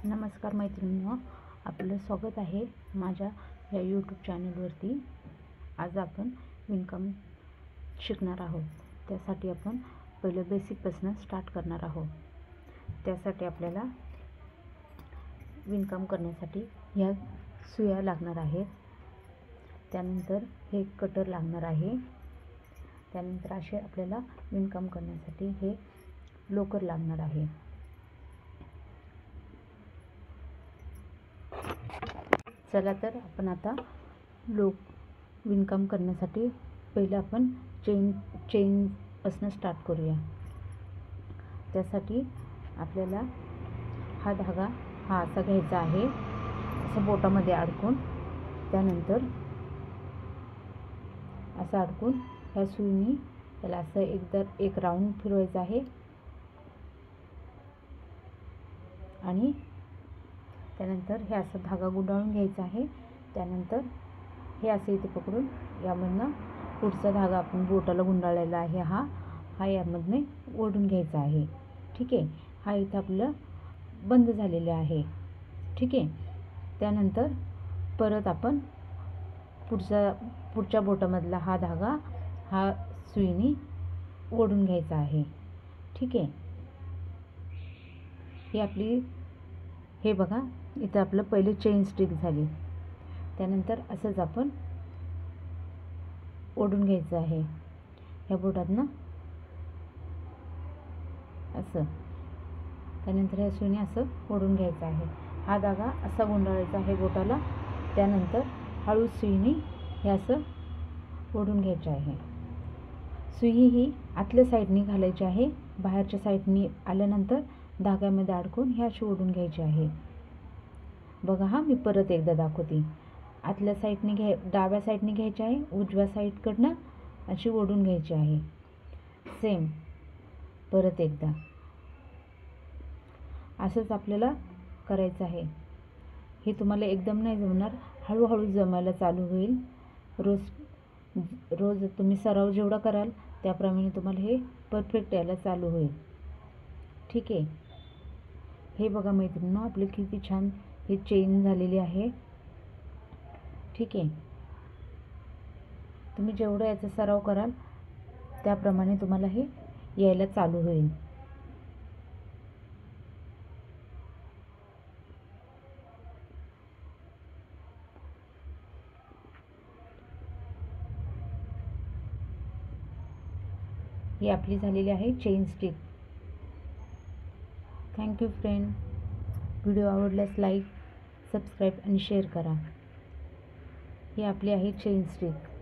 नमस्कार मैत्रिणींनो, आपलं स्वागत आहे माझ्या या यूट्यूब चॅनलवरती। आज आपण विणकाम शिकणार आहोत। त्यासाठी आपण पहिलं बेसिकपासून स्टार्ट करणार आहोत। त्यासाठी आपल्याला विणकाम करण्यासाठी ह्या सुया लागणार आहेत, त्यानंतर हे कटर लागणार आहे, त्यानंतर असे आपल्याला विणकाम करण्यासाठी हे लोकर लागणार आहे। चला तर आपण आता विणकाम करण्यासाठी पहिलं आपण चेन पासून स्टार्ट करूया। त्यासाठी आपल्याला हा धागा हा असा घ्यायचा आहे, असं बोटामध्ये अडकून, त्यानंतर असं अडकून ह्या सुईने त्याला असं एक राऊंड फिरवायचा आहे आणि त्यानंतर हे असं धागा गुंडाळून घ्यायचा आहे। त्यानंतर हे असे इथे पकडून यामधनं पुढचा धागा आपण बोटाला गुंडाळलेला आहे हा यामधने ओढून घ्यायचा आहे। ठीक आहे, हा इथे आपलं बंद झालेला आहे। ठीक आहे, त्यानंतर परत आपण पुढच्या बोटामधला हा धागा हा सुईने ओढून घ्यायचा आहे। ठीक आहे, हे बघा इथं आपलं पहिले चेन स्टिक झाली। त्यानंतर असंच आपण ओढून घ्यायचं आहे ह्या बोटातनं असं, त्यानंतर ह्या सुईने असं ओढून घ्यायचं आहे। हा धागा असा गुंडाळायचा आहे बोटाला, त्यानंतर हळू सुईने हे असं ओढून घ्यायचे आहे। सुई ही आतल्या साईडने घालायची आहे, बाहेरच्या साईडने आल्यानंतर धाग्यामध्ये अडकून हे अशी ओढून घ्यायची आहे। बघा मी परत एकदा दाखवते। आतल्या साईडने डाव्या साईडने घ्यायची आहे, उजव्या साईडकडनं अशी ओढून घ्यायची आहे। सेम परत एकदा असंच आपल्याला करायचं आहे। हे तुम्हाला एकदम नाही जमणार, हळूहळू जमायला चालू होईल। रोज तुम्ही सराव जेवढा कराल त्याप्रमाणे तुम्हाला हे परफेक्ट यायला चालू होईल। ठीक आहे, हे बघा मैत्रिणींनो, आपले किती छान हे चेन झालेली आहे। ठीक आहे, तुम्ही जेवढा याचा सराव कराल त्याप्रमाणे तुम्हाला हे यायला चालू होईल। ही आपली झालेली आहे chain stick. Thank you friend. Video आवडल्यास लाईक, सबस्क्राईब आणि शेअर करा। ही आपली आहे चेन स्टिक।